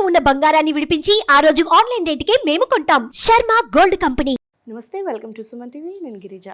తాకట్టులో ఉన్న బంగారాన్ని విడిపించి ఆ రోజు ఆన్లైన్ రేటుకే మేము కొంటాం. Sharma gold company. నమస్తే, వెల్కమ్ టు సుమన్ టీవీ. నేను గిరిజ.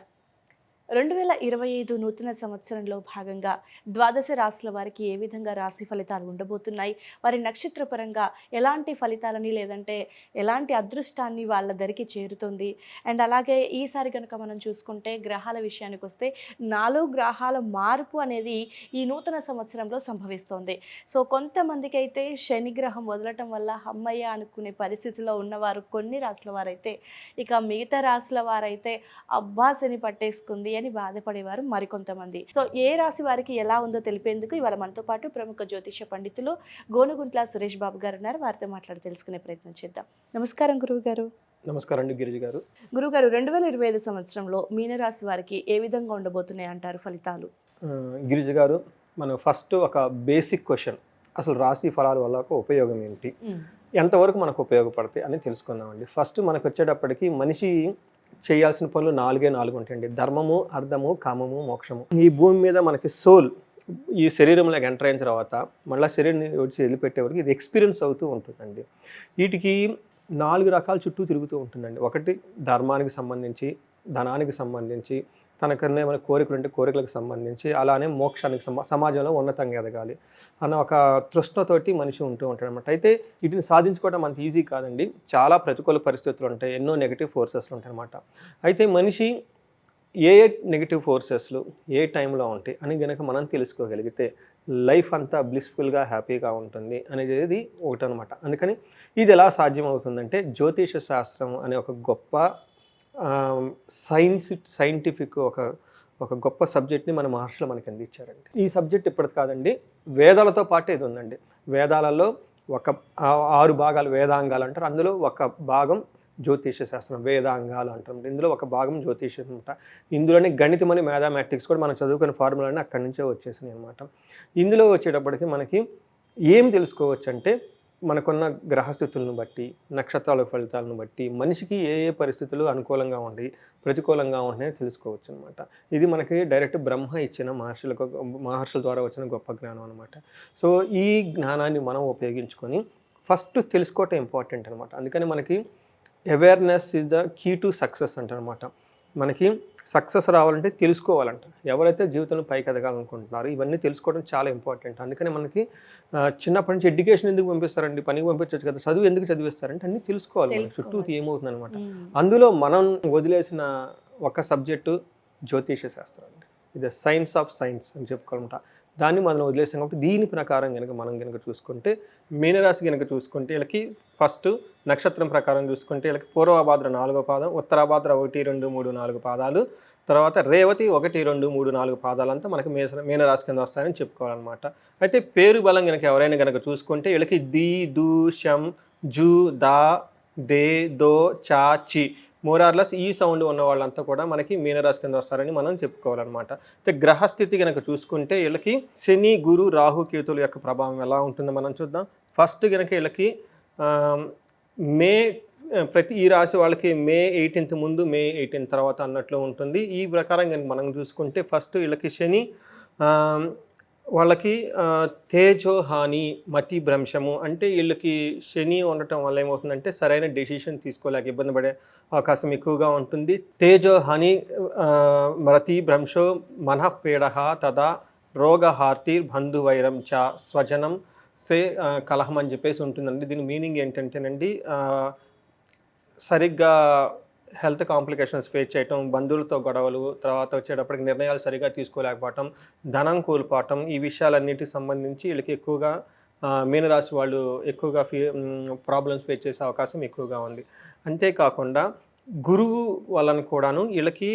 2025 నూతన సంవత్సరంలో భాగంగా ద్వాదశ రాశుల వారికి ఏ విధంగా రాశి ఫలితాలు ఉండబోతున్నాయి, వారి నక్షత్రపరంగా ఎలాంటి ఫలితాలని లేదంటే ఎలాంటి అదృష్టాన్ని వాళ్ళ దరికి చేరుతుంది. అండ్ అలాగే ఈసారి కనుక మనం చూసుకుంటే గ్రహాల విషయానికి వస్తే 4 గ్రహాల మార్పు అనేది ఈ నూతన సంవత్సరంలో సంభవిస్తోంది. సో కొంతమందికి అయితే శని గ్రహం వదలటం వల్ల అమ్మయ్య అనుకునే పరిస్థితిలో ఉన్నవారు కొన్ని రాశుల వారైతే, ఇక మిగతా రాశుల వారైతే అబ్బా శని పట్టేసుకుంది అని బాధపడేవారు మరికొంతమంది. సో ఏ రాశి వారికి ఎలా ఉందో తెలిపేందుకు ఇవాళ మనతో పాటు ప్రముఖ జ్యోతిష పండితులు గోనుగుంట్ల సురేష్ బాబు గారు ఉన్నారు. వారితో మాట్లాడి తెలుసుకునే ప్రయత్నం చేద్దాం. నమస్కారం గురువు గారు. నమస్కారం అండి గిరిజ గారు. గురుగారు, 2025 సంవత్సరంలో మీనరాశి వారికి ఏ విధంగా ఉండబోతున్నాయి అంటారు ఫలితాలు? గిరిజ గారు, మనం ఫస్ట్ ఒక బేసిక్ క్వశ్చన్, అసలు రాశి ఫలాల వల్ల ఉపయోగం ఏంటి, ఎంతవరకు మనకు ఉపయోగపడతాయి అని తెలుసుకుందామండి. ఫస్ట్ మనకు వచ్చేటప్పటికి మనిషి చేయాల్సిన పనులు 4 ఉంటాయండి. ధర్మము, అర్థము, కామము, మోక్షము. ఈ భూమి మీద మనకి సోల్ ఈ శరీరంలోకి ఎంటర్ అయిన తర్వాత మళ్ళీ శరీరం వచ్చి వదిలిపెట్టే వరకు ఇది ఎక్స్పీరియన్స్ అవుతూ ఉంటుందండి. వీటికి 4 రకాల చుట్టూ తిరుగుతూ ఉంటుందండి. ఒకటి ధర్మానికి సంబంధించి, ధనానికి సంబంధించి, తనకన్నా ఏమైనా కోరికలు ఉంటే కోరికలకు సంబంధించి, అలానే మోక్షానికి సమాజంలో ఉన్నతంగా ఎదగాలి అన్న ఒక తృష్ణతోటి మనిషి ఉంటూ ఉంటాడు అనమాట. అయితే వీటిని సాధించుకోవడం అంత ఈజీ కాదండి. చాలా ప్రతికూల పరిస్థితులు ఉంటాయి, ఎన్నో నెగిటివ్ ఫోర్సెస్లు ఉంటాయి అనమాట. అయితే మనిషి ఏ నెగిటివ్ ఫోర్సెస్లు ఏ టైంలో ఉంటాయి అని కనుక మనం తెలుసుకోగలిగితే లైఫ్ అంతా బ్లిస్ఫుల్గా హ్యాపీగా ఉంటుంది అనేది ఒకటనమాట. అందుకని ఇది ఎలా సాధ్యం అవుతుందంటే, జ్యోతిష శాస్త్రం అనే ఒక గొప్ప సైంటిఫిక్ ఒక గొప్ప సబ్జెక్ట్ని మన మహర్షులు మనకి అందించారండి. ఈ సబ్జెక్ట్ ఇప్పటిది కాదండి, వేదాలతో పాటు ఇది ఉందండి. వేదాలలో ఒక 6 భాగాలు వేదాంగాలు అంటారు. అందులో ఒక భాగం జ్యోతిష శాస్త్రం, వేదాంగాలు అంటారు. ఇందులో ఒక భాగం జ్యోతిషం అనమాట. ఇందులోనే గణితమని మ్యాథమెటిక్స్ కూడా మనం చదువుకునే ఫార్ములాని అక్కడి నుంచే వచ్చేసినాయి అనమాట. ఇందులో వచ్చేటప్పటికి మనకి ఏం తెలుసుకోవచ్చు అంటే, మనకున్న గ్రహస్థితులను బట్టి, నక్షత్రాల ఫలితాలను బట్టి మనిషికి ఏ ఏ పరిస్థితులు అనుకూలంగా ఉండి ప్రతికూలంగా ఉంటాయో తెలుసుకోవచ్చు అనమాట. ఇది మనకి డైరెక్ట్ బ్రహ్మ ఇచ్చిన మహర్షుల ద్వారా వచ్చిన గొప్ప జ్ఞానం అనమాట. సో ఈ జ్ఞానాన్ని మనం ఉపయోగించుకొని ఫస్ట్ తెలుసుకోవటం ఇంపార్టెంట్ అనమాట. అందుకని మనకి awareness is the key to success అంటారనమాట. మనకి సక్సెస్ రావాలంటే తెలుసుకోవాలంట. ఎవరైతే జీవితంలో పైకి ఎదగాలనుకుంటున్నారో ఇవన్నీ తెలుసుకోవడం చాలా ఇంపార్టెంట్. అందుకని మనకి చిన్నప్పటి నుంచి ఎడ్యుకేషన్ ఎందుకు పంపిస్తారండి, పనికి పంపించవచ్చు కదా, చదువు ఎందుకు చదివిస్తారంటే అన్నీ తెలుసుకోవాలి, చుట్టూ ఏమవుతుంది అనమాట. అందులో మనం వదిలేసిన ఒక సబ్జెక్టు జ్యోతిష శాస్త్రం అండి. ఇది సైన్స్ ఆఫ్ సైన్స్ అని చెప్పుకోవాలంట. దాన్ని మనం వదిలేసాం కాబట్టి దీని ప్రకారం మనం కనుక చూసుకుంటే, మీనరాశి కనుక చూసుకుంటే వీళ్ళకి ఫస్ట్ నక్షత్రం ప్రకారం చూసుకుంటే వీళ్ళకి పూర్వభాద్ర 4వ పాదం, ఉత్తరాభాద్ర 1, 2, 3, 4 పాదాలు, తర్వాత రేవతి 1, 2, 3, 4 పాదాలంతా మనకి మీనరాశి కింద వస్తాయని చెప్పుకోవాలన్నమాట. అయితే పేరు బలం కనుక ఎవరైనా కనుక చూసుకుంటే వీళ్ళకి ది, దు, శం, జు, దా, దే, దో, చా, చి మోరార్లెస్ ఈ సౌండ్ ఉన్న వాళ్ళంతా కూడా మనకి మీనరాశి కింద వస్తారని మనం చెప్పుకోవాలన్నమాట. అయితే గ్రహస్థితి కనుక చూసుకుంటే వీళ్ళకి శని, గురు, రాహు, కేతుల యొక్క ప్రభావం ఎలా ఉంటుందో మనం చూద్దాం. ఫస్ట్ కనుక వీళ్ళకి ఈ రాశి వాళ్ళకి May 18th ముందు, May 18th తర్వాత అన్నట్లు ఉంటుంది. ఈ ప్రకారం కనుక మనం చూసుకుంటే ఫస్ట్ వీళ్ళకి శని వాళ్ళకి తేజోహాని, మతి భ్రంశము, అంటే వీళ్ళకి శని ఉండటం వల్ల ఏమవుతుందంటే సరైన డెసిషన్ తీసుకోలేక ఇబ్బంది పడే అవకాశం ఎక్కువగా ఉంటుంది. తేజోహాని, మతి భ్రంశో, మనఃపీడ తదా రోగహార్తి, బంధువైరం చ, స్వజనం సే కలహం అని చెప్పేసి ఉంటుందండి. దీని మీనింగ్ ఏంటంటేనండి, సరిగ్గా హెల్త్ కాంప్లికేషన్స్ ఫేస్ చేయటం, బంధువులతో గొడవలు, తర్వాత వచ్చేటప్పటికి నిర్ణయాలు సరిగా తీసుకోలేకపోవటం, ధనం కోల్పోవటం, ఈ విషయాలన్నిటికి సంబంధించి వీళ్ళకి ఎక్కువగా మీనరాశి వాళ్ళు ఎక్కువగా ప్రాబ్లమ్స్ ఫేస్ చేసే అవకాశం ఎక్కువగా ఉంది. అంతేకాకుండా గురువు వలన కూడాను వీళ్ళకి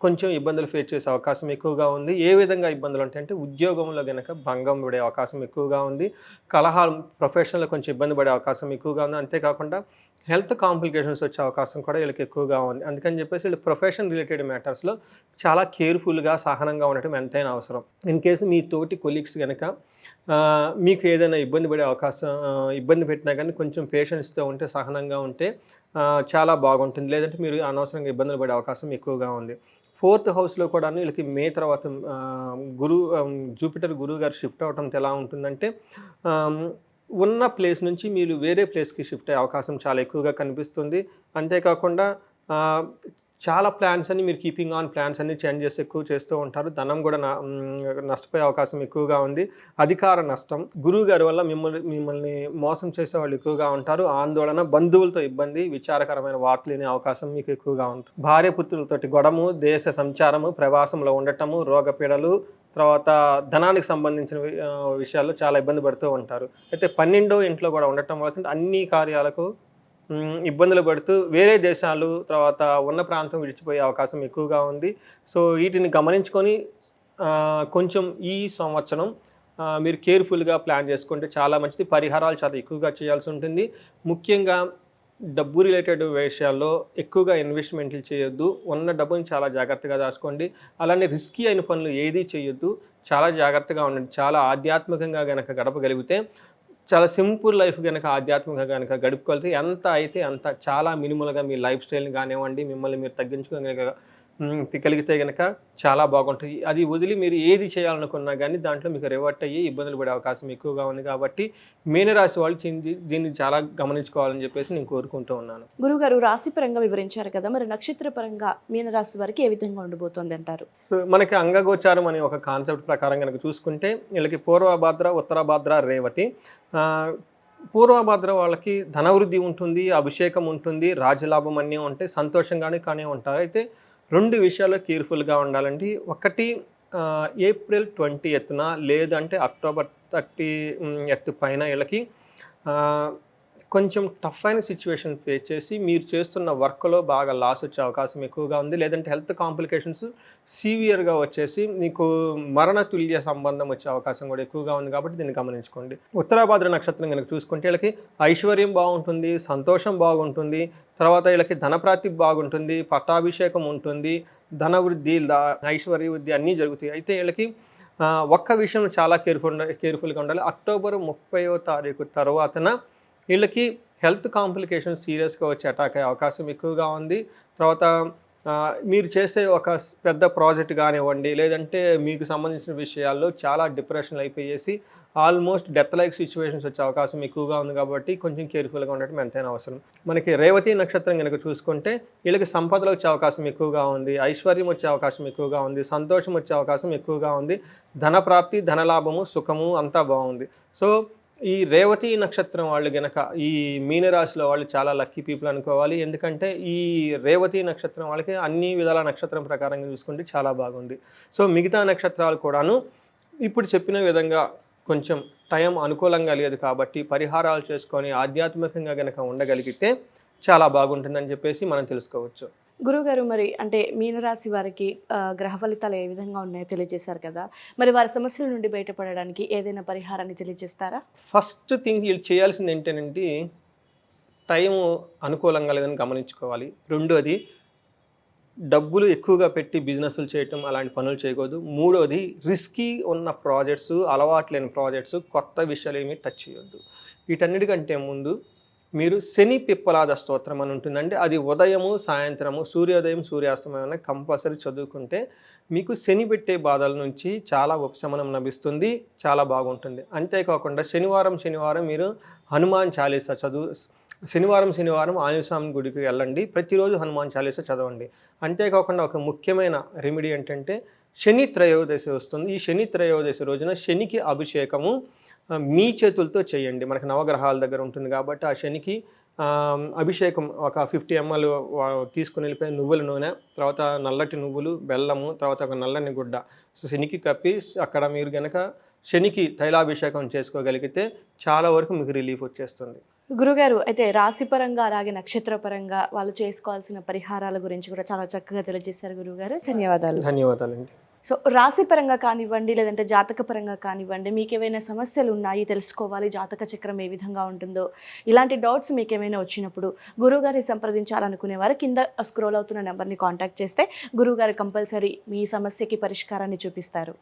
కొంచెం ఇబ్బందులు ఫేస్ చేసే అవకాశం ఎక్కువగా ఉంది. ఏ విధంగా ఇబ్బందులు అంటే ఉద్యోగంలో కనుక భంగం పడే అవకాశం ఎక్కువగా ఉంది. కలహాలు, ప్రొఫెషన్లో కొంచెం ఇబ్బంది పడే అవకాశం ఎక్కువగా ఉంది. అంతేకాకుండా హెల్త్ కాంప్లికేషన్స్ వచ్చే అవకాశం కూడా వీళ్ళకి ఎక్కువగా ఉంది. అందుకని చెప్పేసి వీళ్ళు ప్రొఫెషన్ రిలేటెడ్ మ్యాటర్స్లో చాలా కేర్ఫుల్గా, సహనంగా ఉండటం ఎంతైనా అవసరం. ఇన్ కేసు మీ తోటి కొలీగ్స్ కనుక మీకు ఏదైనా ఇబ్బంది పెట్టినా కానీ కొంచెం పేషెన్స్తో ఉంటే, సహనంగా ఉంటే చాలా బాగుంటుంది. లేదంటే మీరు అనవసరంగా ఇబ్బందులు పడే అవకాశం ఎక్కువగా ఉంది. 4th హౌస్లో కూడా వీళ్ళకి మే తర్వాత జూపిటర్ గురువు గారు షిఫ్ట్ అవడంతో ఎలా ఉంటుందంటే ఉన్న ప్లేస్ నుంచి మీరు వేరే ప్లేస్కి షిఫ్ట్ అయ్యే అవకాశం చాలా ఎక్కువగా కనిపిస్తుంది. అంతేకాకుండా చాలా ప్లాన్స్ అన్ని మీరు కీపింగ్ ఆన్ ప్లాన్స్ అన్ని చేంజెస్ ఎక్కువ చేస్తూ ఉంటారు. ధనం కూడా నష్టపోయే అవకాశం ఎక్కువగా ఉంది. అధికార నష్టం, గురువు గారి వల్ల మిమ్మల్ని మోసం చేసే వాళ్ళు ఎక్కువగా ఉంటారు. ఆందోళన, బంధువులతో ఇబ్బంది, విచారకరమైన వార్తలు వినే అవకాశం మీకు ఎక్కువగా ఉంటుంది. భార్య పుత్రులతోటి గొడవము, దేశ సంచారము, ప్రవాసంలో ఉండటము, రోగపీడలు, తర్వాత ధనానికి సంబంధించిన విషయాల్లో చాలా ఇబ్బంది పడుతూ ఉంటారు. అయితే 12వ ఇంట్లో కూడా ఉండటం వల్ల అన్ని కార్యాలకు ఇబ్బందులు పడుతూ వేరే దేశాలు, తర్వాత ఉన్న ప్రాంతం విడిచిపోయే అవకాశం ఎక్కువగా ఉంది. సో వీటిని గమనించుకొని కొంచెం ఈ సంవత్సరం మీరు కేర్ఫుల్గా ప్లాన్ చేసుకుంటే చాలా మంచిది. పరిహారాలు చాలా ఎక్కువగా చేయాల్సి ఉంటుంది. ముఖ్యంగా డబ్బు రిలేటెడ్ విషయాల్లో ఎక్కువగా ఇన్వెస్ట్మెంట్లు చేయొద్దు. ఉన్న డబ్బుని చాలా జాగ్రత్తగా దాచుకోండి. అలానే రిస్కీ అయిన పనులు ఏదీ చేయొద్దు. చాలా జాగ్రత్తగా ఉండండి. చాలా ఆధ్యాత్మికంగా కనుక గడపగలిగితే, చాలా సింపుల్ లైఫ్ కనుక ఆధ్యాత్మికంగా కనుక గడుపుకోవాలి. ఎంత అయితే అంత చాలా మినిమల్గా మీ లైఫ్ స్టైల్ని కానివ్వండి, మిమ్మల్ని మీరు తగ్గించుకోగలిగితే కనుక చాలా బాగుంటుంది. అది వదిలి మీరు ఏది చేయాలనుకున్నా కానీ దాంట్లో మీకు రివర్ట్ అయ్యి ఇబ్బందులు పడే అవకాశం ఎక్కువగా ఉంది. కాబట్టి మీనరాశి వాళ్ళు దీన్ని చాలా గమనించుకోవాలని చెప్పేసి నేను కోరుకుంటూ ఉన్నాను. గురుగారు, రాశి పరంగా వివరించారు కదా, మరి నక్షత్ర పరంగా మీనరాశి వారికి ఏ విధంగా ఉండబోతోంది అంటారు? సో మనకి అంగగోచారం అనే ఒక కాన్సెప్ట్ ప్రకారం కనుక చూసుకుంటే వీళ్ళకి పూర్వభాద్ర, ఉత్తరభాద్ర, రేవతి. పూర్వభాద్ర వాళ్ళకి ధనవృద్ధి ఉంటుంది, అభిషేకం ఉంటుంది, రాజ్యలాభం అన్నీ ఉంటాయి, సంతోషంగానే కానీ ఉంటారు. అయితే 2 విషయాల్లో కేర్ఫుల్గా ఉండాలండి. ఒకటి ఏప్రిల్ 20న లేదంటే అక్టోబర్ 30th పైన వీళ్ళకి కొంచెం టఫ్ అయిన సిచ్యువేషన్ ఫేస్ చేసి మీరు చేస్తున్న వర్క్లో బాగా లాస్ వచ్చే అవకాశం ఎక్కువగా ఉంది. లేదంటే హెల్త్ కాంప్లికేషన్స్ సివియర్గా వచ్చేసి మీకు మరణతుల్య సంబంధం వచ్చే అవకాశం కూడా ఎక్కువగా ఉంది. కాబట్టి దీన్ని గమనించుకోండి. ఉత్తరాభాద్ర నక్షత్రం కనుక చూసుకుంటే వీళ్ళకి ఐశ్వర్యం బాగుంటుంది, సంతోషం బాగుంటుంది, తర్వాత వీళ్ళకి ధనప్రాప్తి బాగుంటుంది, పట్టాభిషేకం ఉంటుంది, ధనవృద్ధి, ఐశ్వర్య వృద్ధి అన్నీ జరుగుతాయి. అయితే వీళ్ళకి ఒక్క విషయం చాలా కేర్ఫుల్గా ఉండాలి. అక్టోబర్ 30వ తారీఖు తర్వాతన వీళ్ళకి హెల్త్ కాంప్లికేషన్స్ సీరియస్గా వచ్చి అటాక్ అయ్యే అవకాశం ఎక్కువగా ఉంది. తర్వాత మీరు చేసే ఒక పెద్ద ప్రాజెక్ట్ కానివ్వండి, లేదంటే మీకు సంబంధించిన విషయాల్లో చాలా డిప్రెషన్ అయిపోయేసి ఆల్మోస్ట్ డెత్ లైక్ సిచ్యువేషన్స్ వచ్చే అవకాశం ఎక్కువగా ఉంది. కాబట్టి కొంచెం కేర్ఫుల్గా ఉండటం ఎంతైనా అవసరం. మనకి రేవతి నక్షత్రం కనుక చూసుకుంటే వీళ్ళకి సంపదలు వచ్చే అవకాశం ఎక్కువగా ఉంది, ఐశ్వర్యం వచ్చే అవకాశం ఎక్కువగా ఉంది, సంతోషం వచ్చే అవకాశం ఎక్కువగా ఉంది, ధనప్రాప్తి, ధనలాభము, సుఖము అంతా బాగుంది. సో ఈ రేవతి నక్షత్రం వాళ్ళు గనక ఈ మీనరాశిలో వాళ్ళు చాలా లక్కీ పీపుల్ అనుకోవాలి. ఎందుకంటే ఈ రేవతి నక్షత్రం వాళ్ళకి అన్ని విధాల నక్షత్రం ప్రకారంగా చూసుకుంటే చాలా బాగుంది. సో మిగతా నక్షత్రాలు కూడాను ఇప్పుడు చెప్పిన విధంగా కొంచెం టైం అనుకూలంగా లేదు. కాబట్టి పరిహారాలు చేసుకొని ఆధ్యాత్మికంగా గనక ఉండగలిగితే చాలా బాగుంటుందని చెప్పేసి మనం తెలుసుకోవచ్చు. గురుగారు, మరి అంటే మీనరాశి వారికి గ్రహ ఫలితాలు ఏ విధంగా ఉన్నాయో తెలియజేశారు కదా, మరి వారి సమస్యల నుండి బయటపడడానికి ఏదైనా పరిహారాన్ని తెలియజేస్తారా? ఫస్ట్ థింగ్ వీళ్ళు చేయాల్సింది ఏంటంటే టైము అనుకూలంగా లేదని గమనించుకోవాలి. రెండోది డబ్బులు ఎక్కువగా పెట్టి బిజినెస్లు చేయటం అలాంటి పనులు చేయకూడదు. మూడోది రిస్కీ ఉన్న ప్రాజెక్ట్స్, అలవాటు లేని ప్రాజెక్ట్స్, కొత్త విషయాలు ఏమీ టచ్ చేయొద్దు. వీటన్నిటికంటే ముందు మీరు శని పిప్పలాద స్తోత్రం అని ఉంటుందండి. అది ఉదయము, సాయంత్రము, సూర్యోదయం, సూర్యాస్తమయం కంపల్సరీ చదువుకుంటే మీకు శని పెట్టే బాధల నుంచి చాలా ఉపశమనం లభిస్తుంది, చాలా బాగుంటుంది. అంతేకాకుండా శనివారం మీరు హనుమాన్ చాలీసా శనివారం ఆంజనేయ స్వామి గుడికి వెళ్ళండి. ప్రతిరోజు హనుమాన్ చాలీసా చదవండి. అంతేకాకుండా ఒక ముఖ్యమైన రెమెడీ ఏంటంటే శని త్రయోదశి వస్తుంది. ఈ శని త్రయోదశి రోజున శనికి అభిషేకము మీ చేతులతో చేయండి. మనకు నవగ్రహాల దగ్గర ఉంటుంది కాబట్టి ఆ శనికి అభిషేకం ఒక 50 ml తీసుకుని వెళ్ళిపోయి నువ్వుల నూనె, తర్వాత నల్లటి నువ్వులు, బెల్లము, తర్వాత ఒక నల్లని గుడ్డ శనికి కప్పి అక్కడ మీరు కనుక శనికి తైలాభిషేకం చేసుకోగలిగితే చాలా వరకు మీకు రిలీఫ్ వచ్చేస్తుంది. గురుగారు, అయితే రాశిపరంగా అలాగే నక్షత్ర పరంగా వాళ్ళు చేసుకోవాల్సిన పరిహారాల గురించి కూడా చాలా చక్కగా తెలియజేశారు గురుగారు. ధన్యవాదాలండి. సో రాశి పరంగా కానివ్వండి, లేదంటే జాతక పరంగా కానివ్వండి, మీకు ఏమైనా సమస్యలు ఉన్నాయి తెలుసుకోవాలి, జాతక చక్రం ఏ విధంగా ఉంటుందో, ఇలాంటి డౌట్స్ మీకు ఏమైనా వచ్చినప్పుడు గురువుగారిని సంప్రదించాలనుకునే వారు కింద స్క్రోల్ అవుతున్న నెంబర్ని కాంటాక్ట్ చేస్తే గురువుగారు కంపల్సరీ మీ సమస్యకి పరిష్కారాన్ని చూపిస్తారు.